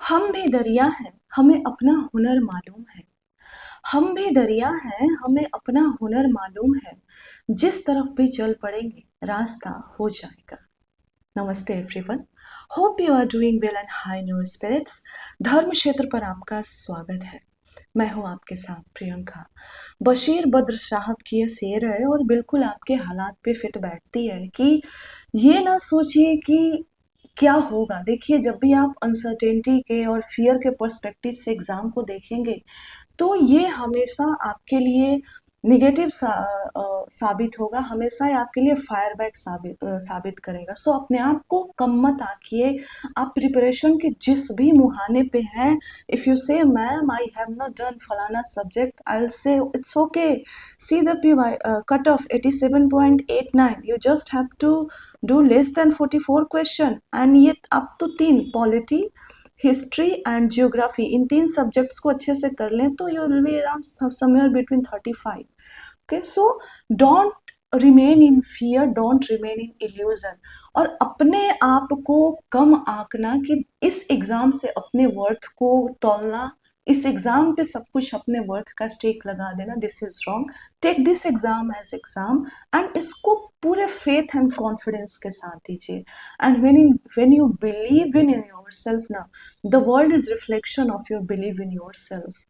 हम भी दरिया हैं, हमें अपना हुनर मालूम है। हम भी दरिया हैं, हमें अपना हुनर मालूम है। जिस तरफ भी चल पड़ेंगे, रास्ता हो जाएगा। नमस्ते everyone. Hope you are doing well and high in your spirits. धर्म क्षेत्र पर आपका स्वागत है। मैं हूँ आपके साथ प्रियंका। बशीर बद्र साहब की ये शेर है और बिल्कुल आपके हालात पे फिट बैठती है कि ये ना सोचिए कि क्या होगा। देखिए, जब भी आप अनसर्टेनिटी के और फियर के पर्सपेक्टिव से एग्जाम को देखेंगे तो ये हमेशा आपके लिए निगेटिव साबित होगा, हमेशा ये आपके लिए फायर बैक साबित करेगा। सो अपने आप को कम मत आंकिए। आप प्रिपरेशन के जिस भी मुहाने पे हैं, if you say ma'am I have not done फलाना subject, I will say it's okay. See the P cut off 87.89, you just have to do less than 44 question and ये आप तो तीन पॉलिटी, हिस्ट्री एंड जियोग्राफी, इन तीन subjects को अच्छे से कर लें तो you will be around somewhere between 35। Okay, so don't remain in fear, don't remain in illusion. और अपने आप को कम आंकना कि इस एग्जाम से अपने वर्थ को तौलना, इस एग्जाम पे सब कुछ अपने वर्थ का स्टेक लगा देना, this is wrong. Take this exam as exam and इसको पूरे फेथ एंड कॉन्फिडेंस के साथ दीजिए। And when you believe in yourself ना, the world is reflection of your belief in yourself.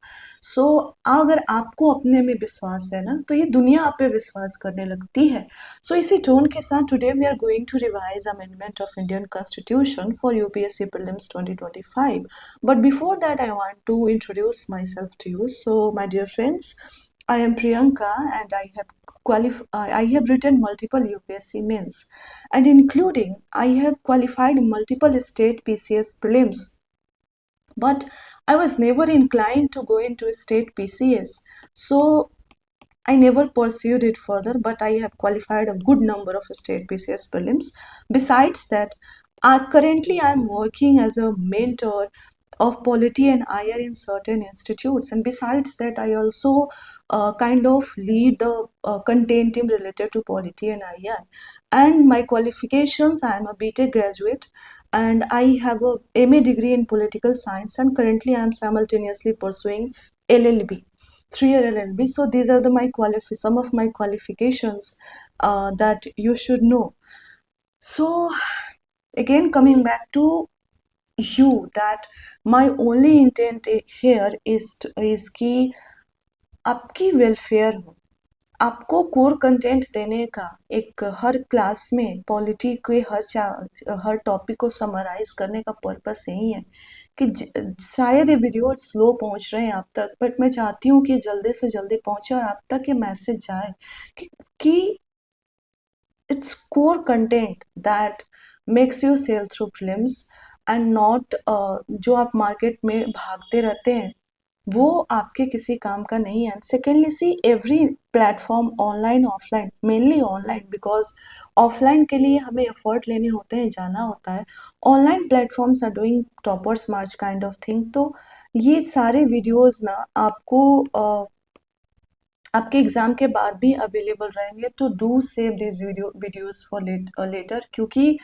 So अगर आपको अपने में विश्वास है ना, तो ये दुनिया आप पे विश्वास करने लगती है। सो इसी टोन के साथ today we are going to revise amendment of Indian constitution for UPSC prelims 2025. But before that, I want to introduce myself to you. So my dear friends, I am Priyanka and I have written multiple UPSC mains, and including I have qualified multiple state PCS prelims. But I was never inclined to go into state PCS, so I never pursued it further, but I have qualified a good number of state PCS prelims. Besides that, currently I am working as a mentor of polity and IR in certain institutes, and besides that I also kind of lead the content team related to polity and IR. And my qualifications, I am a BTech graduate and I have a MA degree in political science, and currently I am simultaneously pursuing LLB, 3-year LLB. So these are some of my qualifications that you should know. So again, coming back to you, that my only intent here is कि आपकी welfare हो। आपको core content देने का एक हर class में polity के हर topic को समराइज करने का पर्पस यही है कि शायद ये वीडियो स्लो पहुंच रहे हैं आप तक, बट मैं चाहती हूँ कि जल्दी से जल्दी पहुंचे और आप तक ये मैसेज जाए कि it's core content that makes you sell through films and not जो आप मार्केट में भागते रहते हैं वो आपके किसी काम का नहीं है। Secondly, see every platform, online offline, mainly online, because offline के लिए हमें एफर्ट लेने होते हैं, जाना होता है। Online platforms are doing toppers march kind of thing. तो ये सारे वीडियोस ना आपको आपके एग्जाम के बाद भी अवेलेबल रहेंगे। तो do save this videos for later, क्योंकि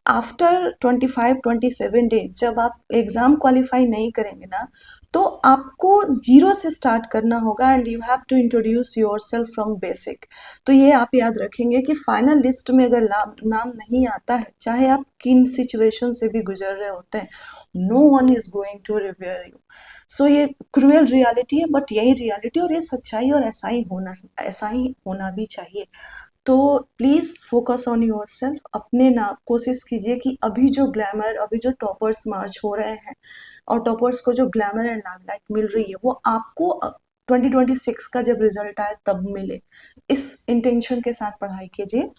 आफ्टर 25-27 डेज जब आप एग्जाम क्वालिफाई नहीं करेंगे ना, तो आपको जीरो से स्टार्ट करना होगा and you have to introduce yourself from basic. तो ये आप याद रखेंगे कि फाइनल लिस्ट में अगर नाम नहीं आता है, चाहे आप किन सिचुएशन से भी गुजर रहे होते हैं, no one is going to revere you. So ये क्रूएल रियलिटी है, बट यही रियलिटी और ये सच्चाई, और ऐसा ही होना भी चाहिए। तो please focus on your self. अपने ना कोशिश कीजिए कि अभी जो ग्लैमर, अभी जो टॉपर्स मार्च हो रहे हैं और टॉपर्स को जो ग्लैमर एंड लाइमलाइट मिल रही है, वो आपको 2026 का जब रिजल्ट आए तब मिले। इस इंटेंशन के साथ पढ़ाई कीजिए।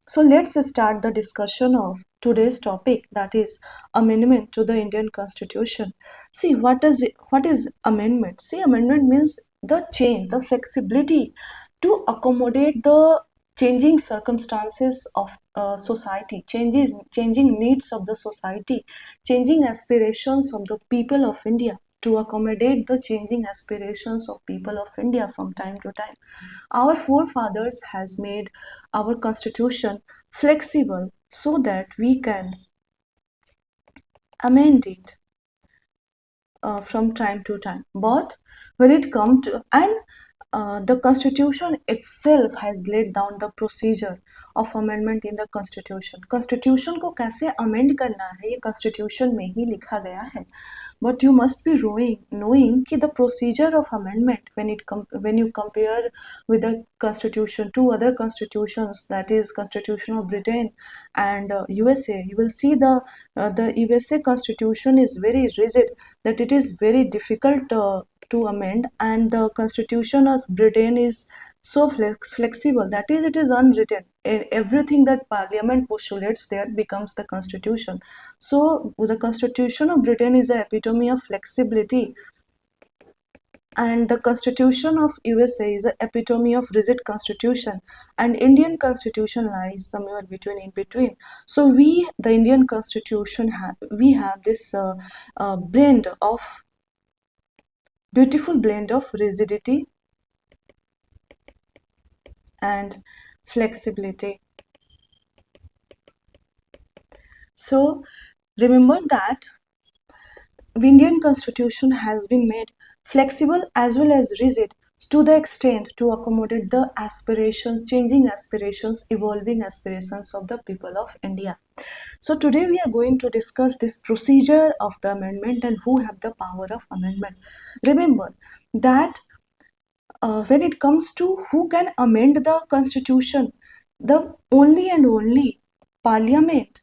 So let's start the discussion of today's topic, that is amendment to the Indian Constitution. See, what is amendment? See, amendment means the change, the flexibility to accommodate the changing circumstances of society, changing needs of the society, changing aspirations of the people of India, to accommodate the changing aspirations of people of India from time to time. Our forefathers has made our constitution flexible so that we can amend it from time to time. But when it comes to, and the constitution itself has laid down the procedure of amendment in the constitution. Constitution को कैसे amend करना है ये constitution में ही लिखा गया है. But you must be knowing कि the procedure of amendment when you compare with the constitution to other constitutions, that is Constitution of Britain and USA, you will see the USA constitution is very rigid, that it is very difficult to amend, and the Constitution of Britain is so flexible, that is it is unwritten. Everything that parliament postulates there becomes the constitution. So the Constitution of Britain is an epitome of flexibility, and the Constitution of USA is an epitome of rigid constitution, and Indian constitution lies somewhere in between. So the Indian constitution we have this beautiful blend of rigidity and flexibility. So remember that Indian constitution has been made flexible as well as rigid to the extent to accommodate the changing aspirations, evolving aspirations of the people of India. So today we are going to discuss this procedure of the amendment and who have the power of amendment. Remember that when it comes to who can amend the constitution, the only and only parliament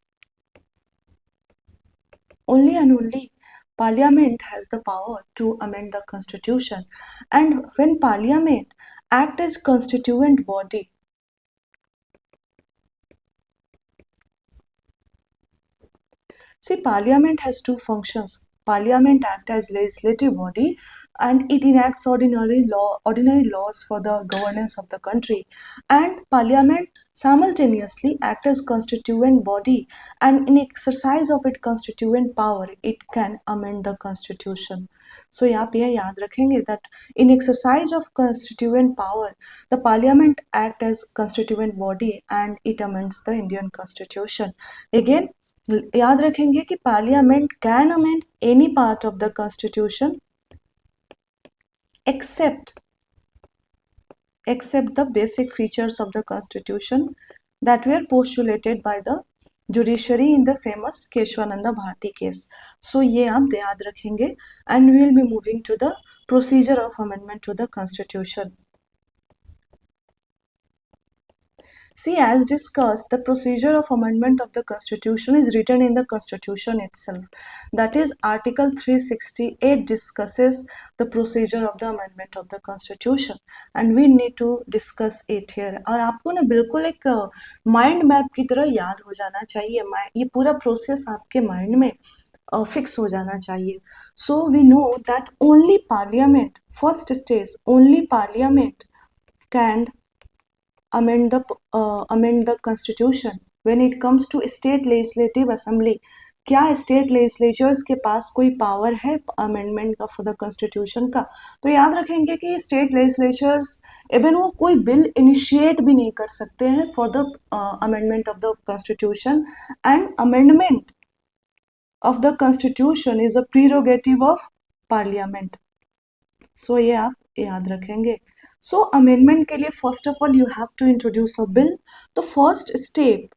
has the power to amend the constitution. And when parliament act as constituent body, see, parliament has two functions. Parliament acts as legislative body and it enacts ordinary laws for the governance of the country, and parliament simultaneously acts as constituent body, and in exercise of its constituent power it can amend the constitution. So यहाँ पे याद रखेंगे that in exercise of constituent power the parliament act as constituent body and it amends the Indian constitution. Again याद रखेंगे कि parliament can amend any part of the constitution except the basic features of the constitution that were postulated by the judiciary in the famous Keshwananda Bharati case. So ये आप याद रखेंगे, and we will be moving to the procedure of amendment to the constitution. See, as discussed, the procedure of amendment of the constitution is written in the constitution itself. That is, Article 368 discusses the procedure of the amendment of the constitution, and we need to discuss it here. और आपको ना बिल्कुल एक mind map की तरह याद हो जाना चाहिए, ये पूरा प्रोसेस आपके माइंड में फिक्स हो जाना चाहिए. So we know that only parliament, first stage, only parliament can amend the constitution. When it comes to state legislative assembly, क्या स्टेट लेजिस्लेचर्स के पास कोई पावर है अमेंडमेंट का फॉर द कॉन्स्टिट्यूशन का? तो याद रखेंगे कि स्टेट लेजिस्लेचर्स इवन वो कोई बिल इनिशिएट भी नहीं कर सकते हैं for the amendment of the constitution, and amendment of the constitution is a prerogative of parliament. So ये आप याद रखेंगे. सो अमेंडमेंट के लिए first of all you have to introduce a bill. तो first step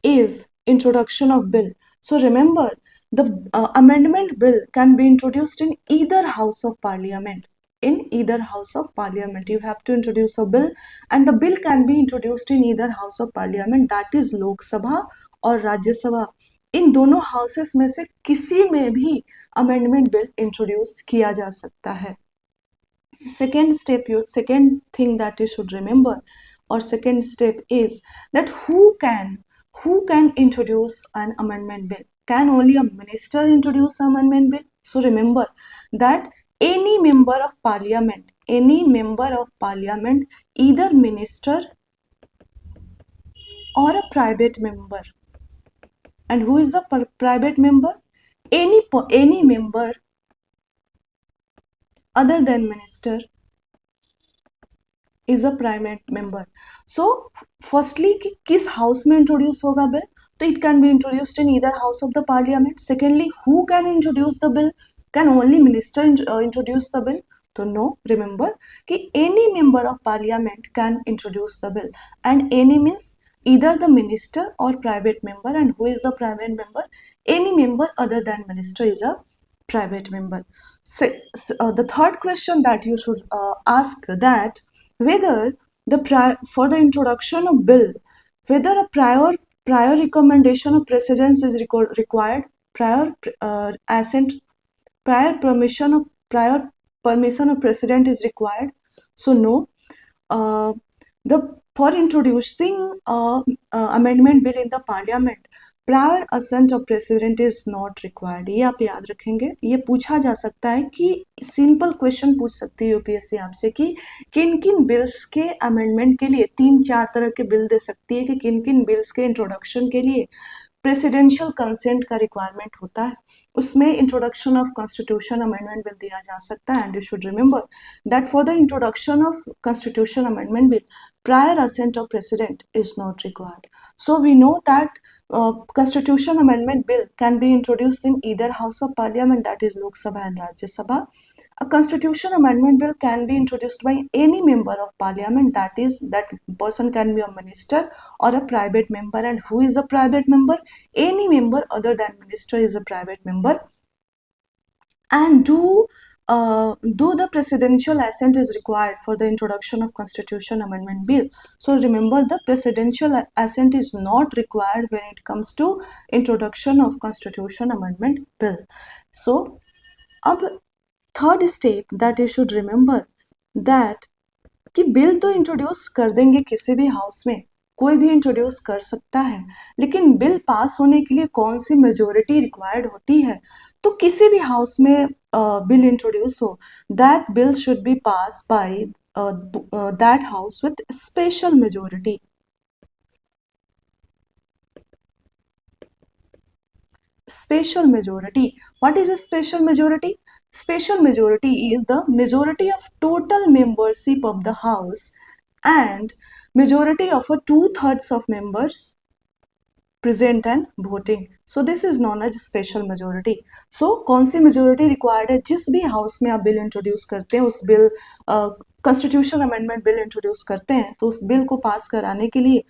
is introduction of bill. So remember, the amendment bill can be introduced in either house of parliament. In either house of parliament you have to introduce a bill, and the bill can be introduced in either house of parliament, that is Lok Sabha और राज्य सभा. इन दोनों houses में से किसी में भी amendment bill introduce किया जा सकता है. second thing that you should remember, or second step, is that who can introduce an amendment bill? Can only a minister introduce an amendment bill? So remember that any member of parliament, either minister or a private member. And who is a private member? Any member other than minister is a private member. So firstly कि किस house में introduce होगा bill? तो it can be introduced in either house of the parliament. Secondly, who can introduce the bill? Can only minister introduce the bill? तो no, remember कि any member of parliament can introduce the bill, and any means either the minister or private member, and who is the private member? Any member other than minister is a private member. So, the third question that you should ask, that whether for the introduction of bill, whether a prior recommendation of precedence is required, prior assent, prior permission of president is required. So no. The for introducing amendment bill in the parliament, prior assent of president is not required. ये आप याद रखेंगे. ये पूछा जा सकता है कि सिंपल क्वेश्चन पूछ सकती है यूपीएससी आपसे कि किन किन बिल्स के अमेंडमेंट के लिए 3-4 तरह के बिल दे सकती है कि किन किन बिल्स के इंट्रोडक्शन के लिए प्रेसिडेंशियल कंसेंट का रिक्वायरमेंट होता है. उसमें introduction of constitution amendment bill दिया जा सकता है. And you should remember that for the introduction of constitution amendment bill, prior assent of president is not required. So we know that constitution amendment bill can be introduced in either house of parliament, that is Lok Sabha and Rajya Sabha. A constitution amendment bill can be introduced by any member of parliament, that is that person can be a minister or a private member. And who is a private member? Any member other than minister is a private member. And do the presidential assent is required for the introduction of constitution amendment bill? So remember, the presidential assent is not required when it comes to introduction of constitution amendment bill. So अब third step that you should remember that कि bill तो introduce कर देंगे किसी भी house में, कोई भी इंट्रोड्यूस कर सकता है, लेकिन बिल पास होने के लिए कौन सी मेजोरिटी रिक्वायर्ड होती है? तो किसी भी हाउस में बिल इंट्रोड्यूस हो, that bill should be pass by that house with special majority. Special majority. What is a special majority? Special majority is the majority of total membership of the house and majority of a 2/3 of members present and voting. So this is known as special majority. So कौन सी majority required है? जिस भी house में आप bill introduce करते हैं, उस bill constitution amendment bill introduce करते हैं, तो उस bill को pass कराने के लिए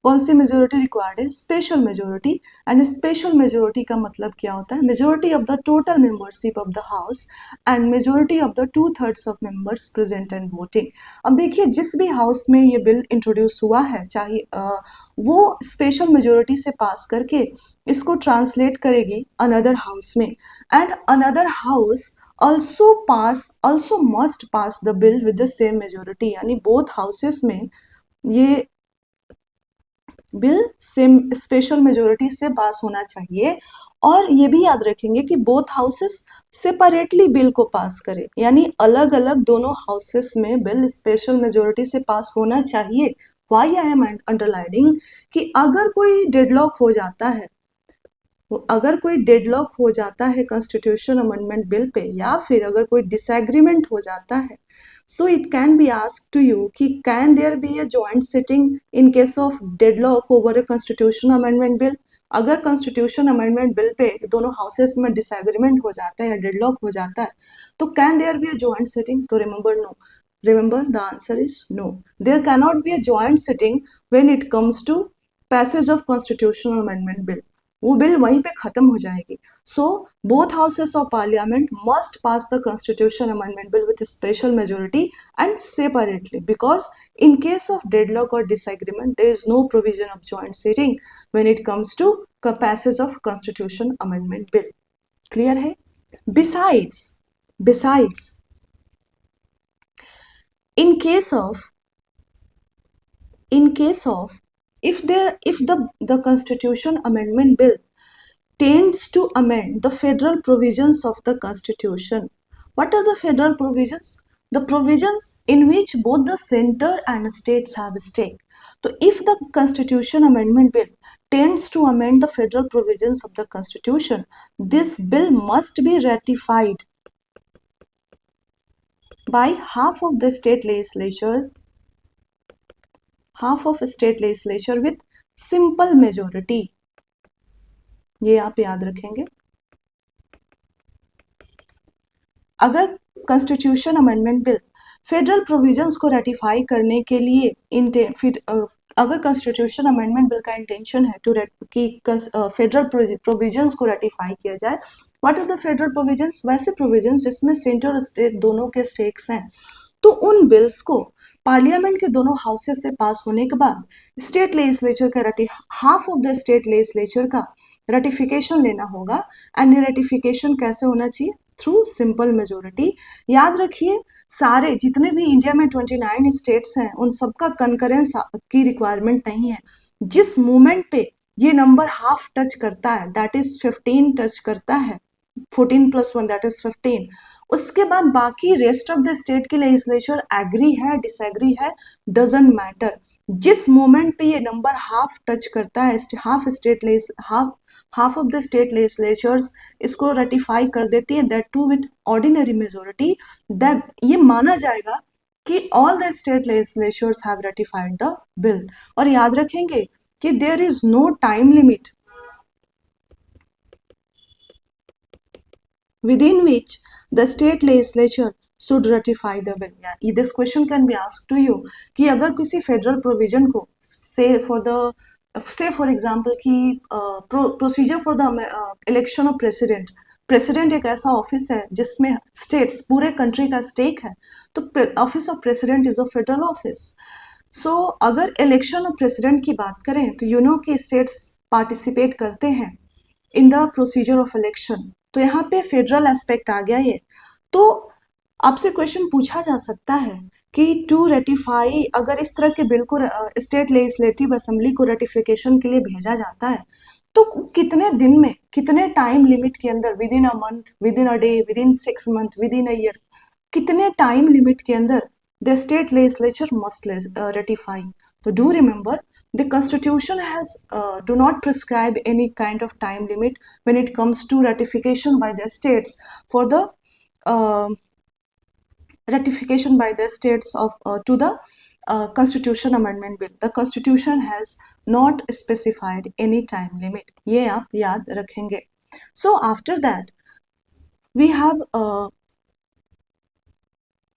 कौन सी मेजोरिटी रिक्वायर्ड है? Special majority. And special majority का मतलब क्या होता है? Majority of the total membership of the house and majority of the 2/3 of members present and voting. अब देखिए, जिस भी हाउस में ये बिल इंट्रोड्यूस हुआ है, चाहे वो स्पेशल मेजोरिटी से पास करके इसको ट्रांसलेट करेगी अनदर हाउस में, and another house also must pass the bill with the same majority. यानी बोथ हाउसेस में ये बिल सेम स्पेशल मेजोरिटी से पास होना चाहिए. और ये भी याद रखेंगे कि बोथ हाउसेस सेपरेटली बिल को पास करें, यानी अलग अलग दोनों हाउसेस में बिल स्पेशल मेजोरिटी से पास होना चाहिए. व्हाई आई एम अंडरलाइनिंग कि अगर कोई डेडलॉक हो जाता है, कॉन्स्टिट्यूशन अमेंडमेंट बिल पे, या फिर अगर कोई डिसएग्रीमेंट हो जाता है, so it can be asked to you कि can there be a joint sitting in case of deadlock over a constitution amendment bill? अगर constitution amendment bill पे दोनों houses में disagreement हो जाता है या deadlock हो जाता है, तो can there be a joint sitting? तो remember the answer is no. There cannot be a joint sitting when it comes to passage of constitutional amendment bill. वो बिल वहीं पे खत्म हो जाएगी. So both houses of parliament must pass the constitution amendment bill with special majority and separately, because in case of deadlock और disagreement there is no provision of joint sitting when it comes to passage of constitution amendment bill. Clear है? Besides in case of if the constitution amendment bill tends to amend the federal provisions of the constitution. What are the federal provisions? The provisions in which both the center and states have stake. So if the constitution amendment bill tends to amend the federal provisions of the constitution, this bill must be ratified by half of state legislature with simple majority. ये आप याद रखेंगे. अगर constitution amendment bill federal provisions को ratify करने के लिए अगर कॉन्स्टिट्यूशन अमेंडमेंट बिल का इंटेंशन है कि फेडरल प्रोविजंस को रेटिफाई किया जाए, what are the federal provisions? वैसे प्रोविजंस जिसमें सेंटर और स्टेट दोनों के स्टेक्स हैं, तो उन बिल्स को पार्लियामेंट के दोनों हाउसेस से पास होने के बाद स्टेट लेजिस्लेचर का half of the state legislature का रेटिफिकेशन लेना होगा। एंड ये रेटिफिकेशन कैसे होना चाहिए? Through simple majority. याद रखिए, सारे जितने भी इंडिया में 29 स्टेट्स हैं उन सबका कंकरेंस की रिक्वायरमेंट नहीं है। जिस मोमेंट पे ये नंबर हाफ टच करता है, दैट इज 15 टच करता है, 14 + 1 दैट इज 15, उसके बाद बाकी रेस्ट ऑफ द स्टेट की लेजिस्लेचर एग्री है डिसएग्री है, डजंट मैटर। जिस मोमेंट पे ये नंबर हाफ टच करता है, half of the state legislatures इसको रेटिफाई कर देती है, that too with ordinary majority, that ये माना जाएगा कि all the state legislatures have ratified the bill. और याद रखेंगे कि there is no time limit within which the state legislature should ratify the bill. Yeah, this question can be asked to you कि अगर किसी फेडरल प्रोविजन को say for example कि procedure for the election of president, president एक ऐसा office है जिसमें states पूरे कंट्री का स्टेक है, तो office of president is a federal office. So अगर इलेक्शन ऑफ प्रेसिडेंट की बात करें तो यू नो कि स्टेट्स पार्टिसिपेट करते हैं in the procedure of election, तो यहाँ पे फेडरल एस्पेक्ट आ गया ये। तो आपसे क्वेश्चन पूछा जा सकता है कि टू रेटिफाई, अगर इस तरह के बिल को स्टेट लेजिस्लेटिव असेंबली को रेटिफिकेशन के लिए भेजा जाता है, तो कितने दिन में, कितने टाइम लिमिट के अंदर, within a month, within a day, within 6 month, within a year, कितने टाइम लिमिट के अंदर the state legislature must ratify? तो do remember, the constitution has do not prescribe any kind of time limit when it comes to ratification by the states for the uh, ratification by the states of to the constitution amendment bill. The constitution has not specified any time limit, ये आप याद रखेंगे। So after that we have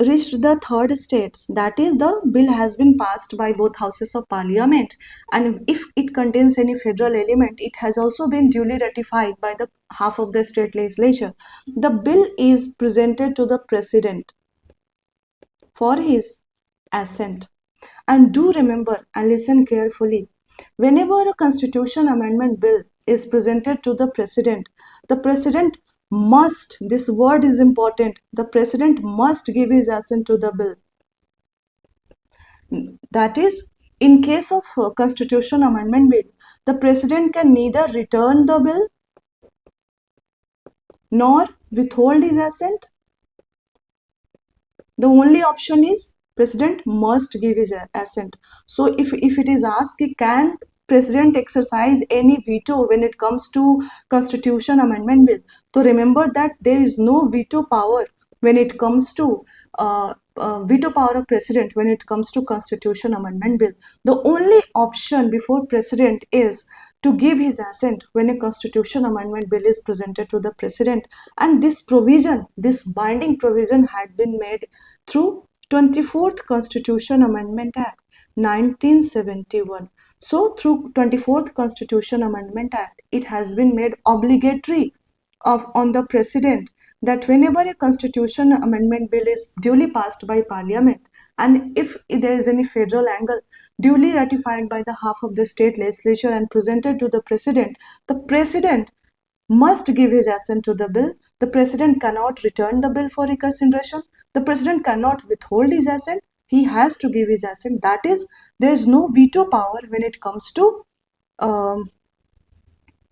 reached the third states, that is the bill has been passed by both houses of parliament, and if it contains any federal element, it has also been duly ratified by the half of the state legislature. The bill is presented to the president for his assent. And do remember and listen carefully, whenever a constitution amendment bill is presented to the president must, this word is important, the president must give his assent to the bill. That is, in case of constitution amendment bill, the president can neither return the bill nor withhold his assent. The only option is president must give his assent. So if it is asked, can president exercise any veto when it comes to constitution amendment bill, so remember that there is no veto power when it comes to veto power of president when it comes to constitution amendment bill. The only option before president is to give his assent when a constitution amendment bill is presented to the president, and this provision, this binding provision had been made through 24th Constitution Amendment Act 1971. So through 24th Constitution Amendment Act, it has been made obligatory on the president that whenever a constitution amendment bill is duly passed by parliament, and if there is any federal angle, duly ratified by the half of the state legislature and presented to the president must give his assent to the bill. The president cannot return the bill for reconsideration. The president cannot withhold his assent. He has to give his assent. That is, there is no veto power when it comes to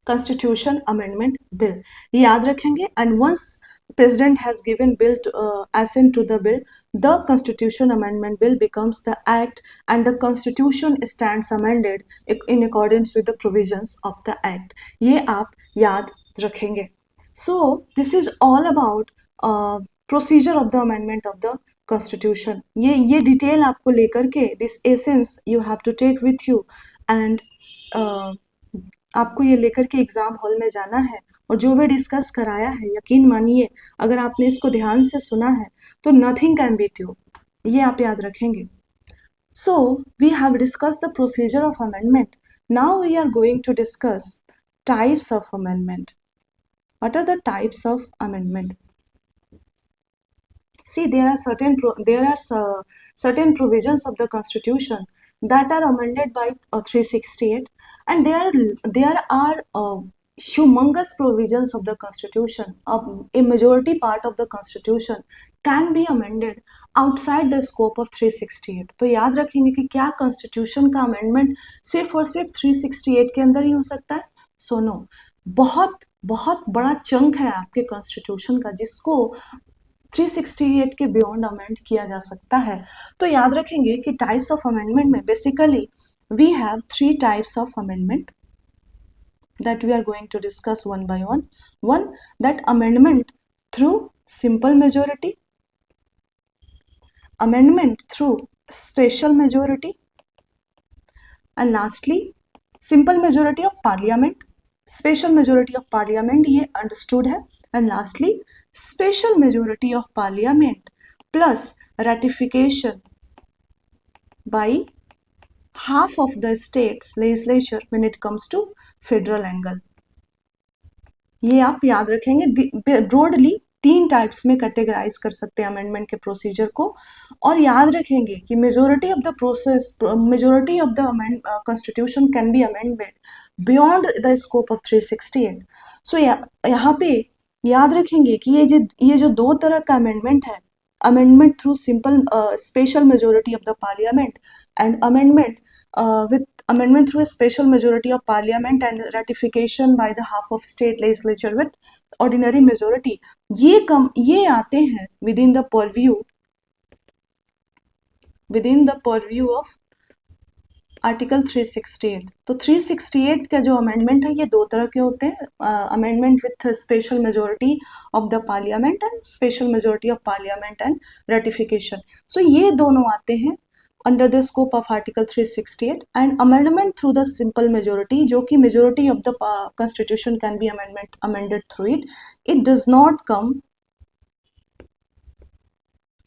constitution amendment bill. ये याद रखेंगे. And once president has given assent to the bill, the constitution amendment bill becomes the act, and the constitution stands amended in accordance with the provisions of the act. ये आप याद रखेंगे. So this is all about procedure of the amendment of the constitution. ये detail आपको लेकर के, this essence you have to take with you, and आपको ये लेकर के एग्जाम हॉल में जाना है और जो भी डिस्कस कराया है, यकीन मानिए अगर आपने इसको ध्यान से सुना है तो नथिंग कैन बीट यू, ये आप याद रखेंगे। So we have discuss the procedure of amendment, now we are going to discuss types of amendment. What are the types of amendment? See, there are certain provisions of the Constitution that are amended by 368, and there are humongous provisions of the Constitution. A majority part of the Constitution can be amended outside the scope of 368. तो याद रखेंगे कि क्या Constitution का amendment सिर्फ और सिर्फ 368 के अंदर ही हो सकता है? So no, बहुत बहुत बड़ा चंक है आपके कॉन्स्टिट्यूशन का जिसको 368 के बियॉन्ड अमेंड किया जा सकता है। तो याद रखेंगे कि टाइप्स ऑफ अमेंडमेंट में basically we have 3 types of amendment that we are going to discuss one by one. One, that amendment through simple majority, amendment through special majority, and lastly simple majority of parliament, special majority of parliament, ये understood है, and lastly special majority of parliament plus ratification by half of the state's legislature when it comes to federal angle. ये आप याद रखेंगे। Broadly 3 types में categorise कर सकते हैं अमेंडमेंट के प्रोसीजर को, और याद रखेंगे कि majority of the constitution can be amended beyond the scope of 368। सो यहाँ पे याद रखेंगे कि ये जो 2 तरह का अमेंडमेंट है, amendment through simple special majority of the parliament and amendment with amendment through a special majority of parliament and ratification by the half of state legislature with ordinary majority, ये आते हैं within the purview of article 368। तो 368 का जो amendment है ये 2 तरह के होते हैं, amendment with special majority of the parliament and special majority of parliament and ratification. So ये दोनों आते हैं under the scope of article 368, and amendment through the simple majority, जो कि majority of the constitution can be amended through it does not come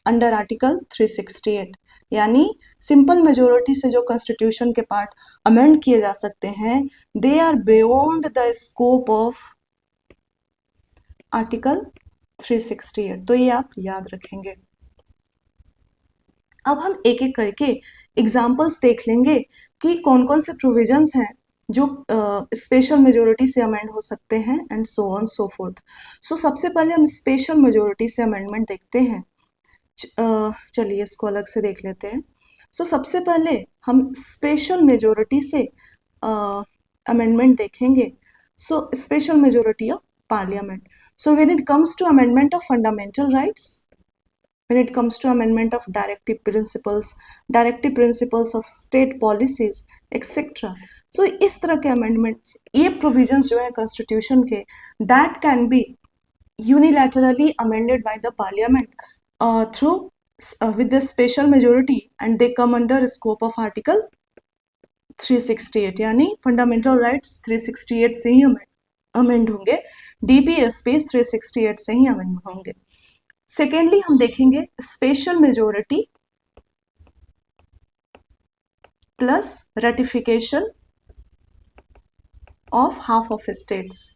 under article 368। यानी simple majority से जो constitution के पार्ट अमेंड किए जा सकते हैं they are beyond the scope of article 368। तो ये आप याद रखेंगे। अब हम एक एक करके एग्जाम्पल्स देख लेंगे कि कौन कौन से प्रोविजंस हैं जो स्पेशल मेजोरिटी से अमेंड हो सकते हैं and so on so forth. So सबसे पहले हम स्पेशल मेजोरिटी से अमेंडमेंट देखते हैं। चलिए इसको अलग से देख लेते हैं। सो सबसे पहले हम स्पेशल मेजोरिटी से अमेंडमेंट देखेंगे। So special majority of parliament. So when it comes to amendment of fundamental rights, when it comes to amendment of directive principles of state policies etc. So इस तरह के amendments, ये provisions जो है constitution के, that can be unilaterally amended by the parliament through with the special majority, and they come under scope of article 368। यानी fundamental rights 368 से ही amend होंगे, DPSP 368 से ही amend होंगे। सेकेंडली हम देखेंगे special majority plus ratification of half of states.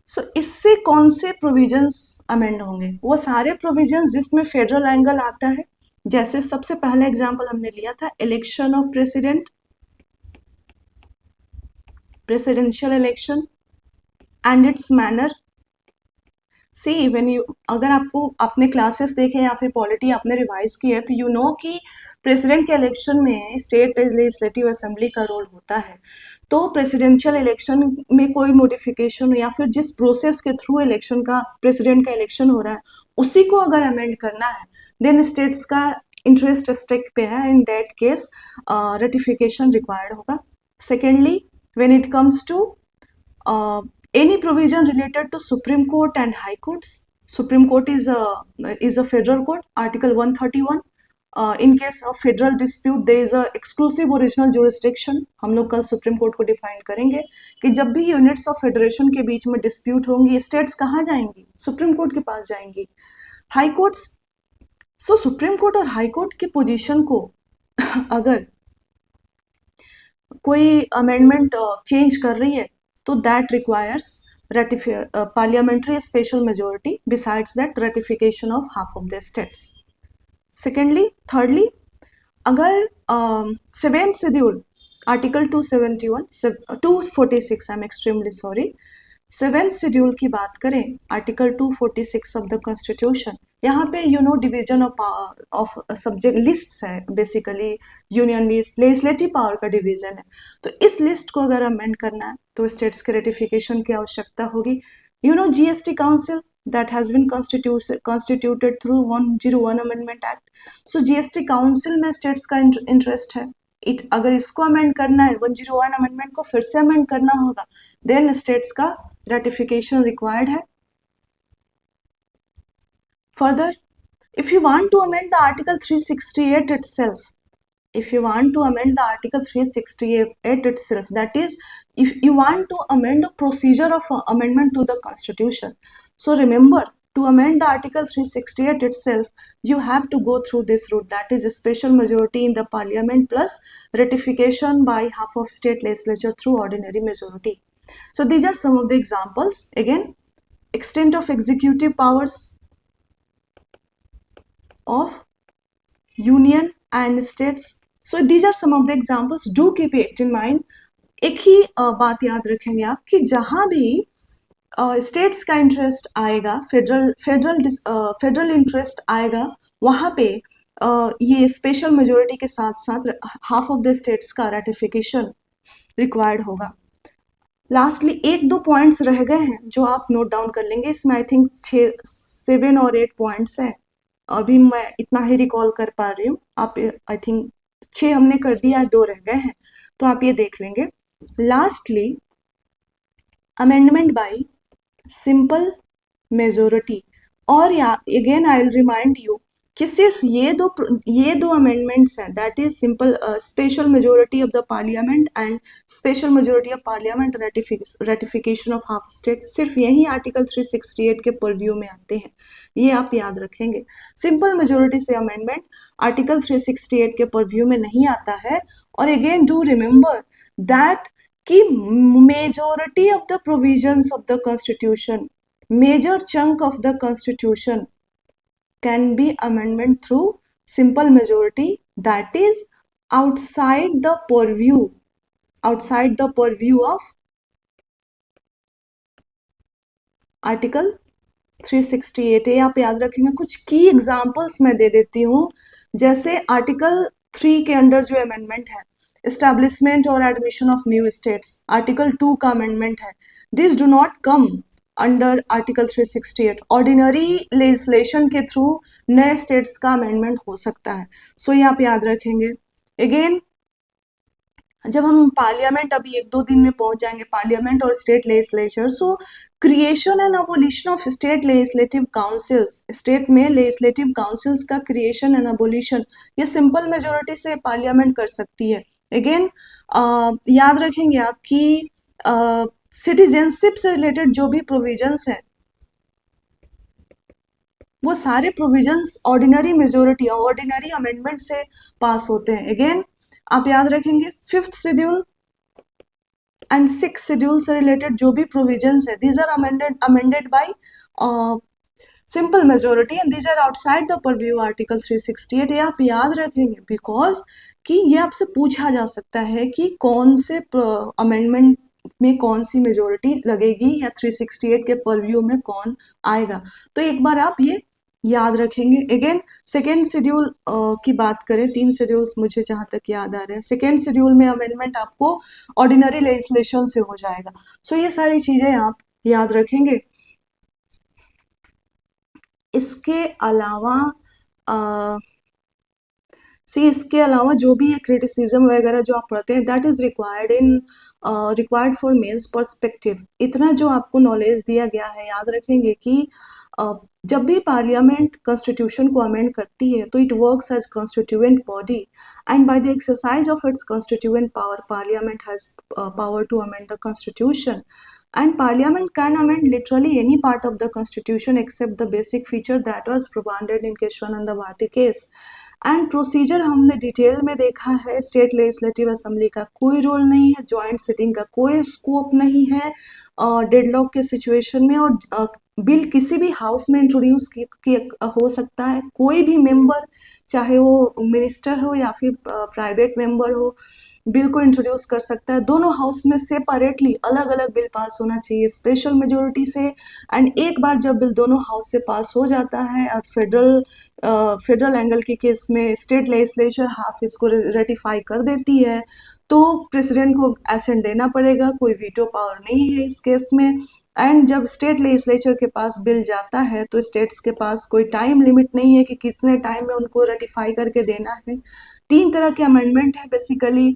So इससे कौन से प्रोविजंस अमेंड होंगे? वो सारे प्रोविजंस जिसमें फेडरल एंगल आता है। जैसे सबसे पहला एग्जांपल हमने लिया था election of president, presidential election and it's manner. See when you, अगर आपको आपने क्लासेस देखे या फिर पॉलिटी आपने रिवाइज की है तो यू नो कि प्रेसिडेंट के इलेक्शन में स्टेट लेजिस्लेटिव असेंबली का रोल होता है। तो प्रेसिडेंशियल इलेक्शन में कोई मॉडिफिकेशन या फिर जिस प्रोसेस के थ्रू इलेक्शन का प्रेसिडेंट का इलेक्शन हो रहा है उसी को अगर अमेंड करना है देन स्टेट्स का इंटरेस्ट स्टेट पे है, in that case ratification required होगा। Secondly when it comes to any provision related to Supreme Court and High Courts. Supreme Court is a federal court, Article 131, in case of federal dispute there is a exclusive original jurisdiction. हम लोग कल supreme court को define करेंगे कि जब भी units of federation के बीच में डिस्प्यूट होंगी, स्टेट्स कहाँ जाएंगी? सुप्रीम कोर्ट के पास जाएंगी। हाई कोर्ट्स, सो सुप्रीम कोर्ट और हाई कोर्ट की पोजीशन को अगर कोई अमेंडमेंट चेंज कर रही है तो that requires parliamentary special majority besides that ratification of half of the states. Secondly, thirdly, अगर seventh schedule article 246 I am extremely sorry, seventh schedule की बात करें, आर्टिकल 246 ऑफ द कॉन्स्टिट्यूशन, यहाँ पे डिवीजन ऑफ सब्जेक्ट लिस्ट है, basically union list, legislative power का division है। तो इस लिस्ट को अगर अमेंड करना है तो स्टेट्स के रेटिफिकेशन की आवश्यकता होगी। GST council that has been constituted through 101 Amendment Act. So GST council में स्टेट्स का इंटरेस्ट है। अगर इसको अमेंड करना है, 101 अमेंडमेंट को फिर से अमेंड करना होगा, देन स्टेट्स का रेटिफिकेशन रिक्वायर्ड है। Further, if you want to amend the Article 368 itself, if you want to amend the Article 368 itself, that is, if you want to amend the procedure of amendment to the Constitution, so remember, to amend the Article 368 itself, you have to go through this route, that is a special majority in the Parliament plus ratification by half of state legislature through ordinary majority. So these are some of the examples. Again, extent of executive powers of union and states. So these are some of the examples. Do keep it in mind. एक ही बात याद रखेंगे आप कि जहां भी states का interest आएगा, फेडरल इंटरेस्ट आएगा, वहां पे ये स्पेशल मेजोरिटी के साथ साथ हाफ ऑफ द स्टेट्स का रेटिफिकेशन रिक्वायर्ड होगा। लास्टली 1-2 पॉइंट्स रह गए हैं जो आप नोट डाउन कर लेंगे। इसमें आई थिंक 7 और 8 पॉइंट्स हैं, अभी मैं इतना ही रिकॉल कर पा रही हूँ। आप आई थिंक 6 हमने कर दिया है, 2 रह गए हैं, तो आप ये देख लेंगे। Lastly, amendment by simple majority, और again I will remind you कि सिर्फ ये दो अमेंडमेंट्स हैं, that is simple special majority of the parliament and special majority of parliament ratification of half state, सिर्फ यही आर्टिकल 368 के परव्यू में आते हैं, ये आप याद रखेंगे। सिंपल मेजोरिटी से अमेंडमेंट आर्टिकल 368 के परव्यू में नहीं आता है। और अगेन डू रिमेंबर दैट कि majority of the provisions of the constitution, major chunk of the constitution can be amendment through simple majority, that is outside the purview of article 368। ये आप याद रखेंगे। कुछ की एग्जांपल्स मैं दे देती हूँ, जैसे आर्टिकल 3 के अंडर जो अमेंडमेंट है, एस्टैब्लिशमेंट और admission of new states, article 2 का अमेंडमेंट है, this do not come under article 368। Ordinary legislation के थ्रू नए स्टेट्स का अमेंडमेंट हो सकता है। सो ये आप याद रखेंगे। अगेन, जब हम पार्लियामेंट, अभी 1-2 दिन में पहुंच जाएंगे, पार्लियामेंट और state legislature, so creation and abolition of state legislative councils, state में लेजिस्लेटिव काउंसिल्स का क्रिएशन एंड अबोलिशन ये सिंपल मेजोरिटी से पार्लियामेंट कर सकती है। अगेन याद रखेंगे आप कि सिटीजनशिप से रिलेटेड जो भी प्रोविजंस हैं, वो सारे provisions ordinary majority, ordinary amendment से पास होते हैं। अगेन आप याद रखेंगे 5th schedule and 6th schedule से रिलेटेड जो भी प्रोविजंस है, these are amended by simple majority and these are outside the purview article 368। ये आप याद रखेंगे बिकॉज कि ये आपसे पूछा जा सकता है कि कौन से अमेंडमेंट में कौन सी मेजोरिटी लगेगी या 368 के परव्यू में कौन आएगा। तो एक बार आप ये याद रखेंगे। अगेन सेकेंड शेड्यूल की बात करें, 3 शेड्यूल्स मुझे जहां तक याद आ रहे हैं, सेकेंड शेड्यूल में अमेंडमेंट आपको ऑर्डिनरी लेजिस्लेशन से हो जाएगा। सो ये सारी चीजें आप याद रखेंगे। इसके अलावा सी इसके अलावा जो भी ये क्रिटिसिज्म वगैरह जो आप पढ़ते हैं that is required for mains perspective. इतना जो आपको नॉलेज दिया गया है, याद रखेंगे कि जब भी पार्लियामेंट कॉन्स्टिट्यूशन को अमेंड करती है तो it works as constituent body and by the exercise of its constituent power parliament has power to amend the constitution and parliament can amend literally any part of the constitution except the basic feature that was provided in Keshwananda Bharti case। And procedure हमने detail में देखा है। State legislative assembly का कोई role नहीं है, joint sitting का कोई स्कोप नहीं है डेडलॉक के सिचुएशन में, और बिल किसी भी हाउस में इंट्रोड्यूस हो सकता है। कोई भी मेंबर, चाहे वो मिनिस्टर हो या फिर प्राइवेट मेंबर हो, बिल को इंट्रोड्यूस कर सकता है। दोनों हाउस में सेपरेटली अलग अलग बिल पास होना चाहिए स्पेशल मेजोरिटी से। एंड एक बार जब बिल दोनों हाउस से पास हो जाता है और फेडरल एंगल के केस में स्टेट लेजिस्लेचर हाफ इसको रेटिफाई कर देती है तो प्रेसिडेंट को एसेंट देना पड़ेगा, कोई वीटो पावर नहीं है इस केस में। एंड जब स्टेट लेजिस्लेचर के पास बिल जाता है तो स्टेट्स के पास कोई टाइम लिमिट नहीं है कि कितने टाइम में उनको रेटिफाई करके देना है। 3 तरह के अमेंडमेंट है basically.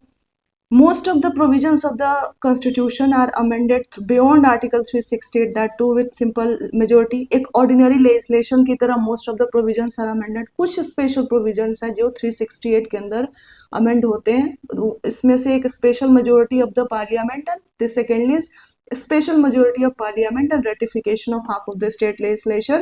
Most of the provisions of the constitution are amended beyond article 368, that too with simple majority। एक ordinary legislation की तरह most of the provisions are amended। कुछ special provisions हैं जो 368 के अंदर amend होते हैं, इसमें से एक special majority of the parliament and the secondly is special majority of parliament and ratification of half of the state legislature।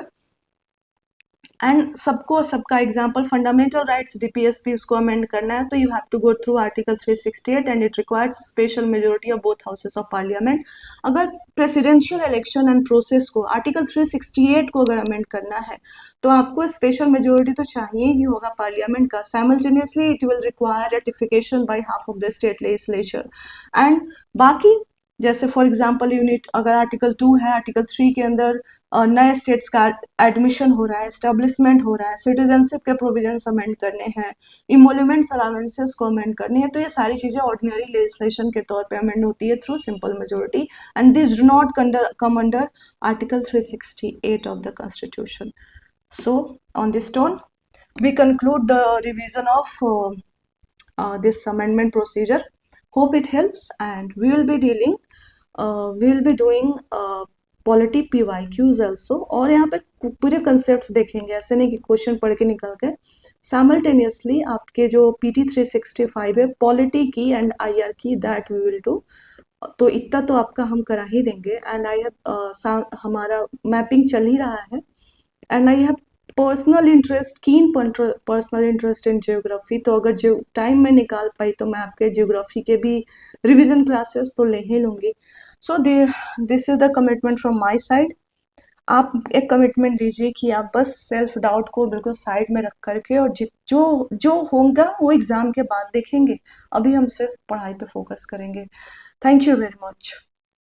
And सबको सबका एग्जाम्पल फंडामेंटल राइट्स डीपीएसपी इसको अमेंड करना है तो you have to go through article 368 and it requires special majority of both houses of parliament. अगर presidential election and process को article 368 को अगर अमेंड करना है तो आपको स्पेशल मेजोरिटी तो चाहिए ही होगा पार्लियामेंट का। Simultaneously it will require ratification by half of the state legislature. And बाकी जैसे फॉर एग्जाम्पल यूनिट अगर आर्टिकल 2 है, आर्टिकल 3 के अंदर नए स्टेट्स का एडमिशन हो रहा है, एस्टेब्लिशमेंट हो रहा है, सिटीजनशिप के प्रोविजंस अमेंड करने हैं, इमोल्यूमेंट्स अलाउंसेस को अमेंड करनी है, तो ये सारी चीज़ें ऑर्डिनरी लेजिस्लेशन के तौर पे अमेंड होती है through simple majority and this do not come under article 368 of the constitution. So on this tone we conclude the revision of this amendment procedure। Hope it helps and we will be doing polity PYQs also। और यहाँ पे पूरे concept देखेंगे, ऐसे नहीं कि question पढ़ के निकल गए। साइमल्टेनियसली आपके जो PT 365 है पॉलिटी की एंड IR की दैट वी विल डू, तो इतना तो आपका हम करा ही देंगे। एंड आई हैव हमारा मैपिंग चल ही रहा है and I have personal interest in geography, तो अगर जो टाइम में निकाल पाई तो मैं आपके जियोग्राफी के भी रिवीजन क्लासेस तो ले ही लूँगी। So this is the commitment from my side. आप एक कमिटमेंट दीजिए कि आप बस सेल्फ डाउट को बिल्कुल साइड में रख करके और जो जो होगा वो एग्ज़ाम के बाद देखेंगे, अभी हम सिर्फ पढ़ाई पे फोकस करेंगे। Thank you very much.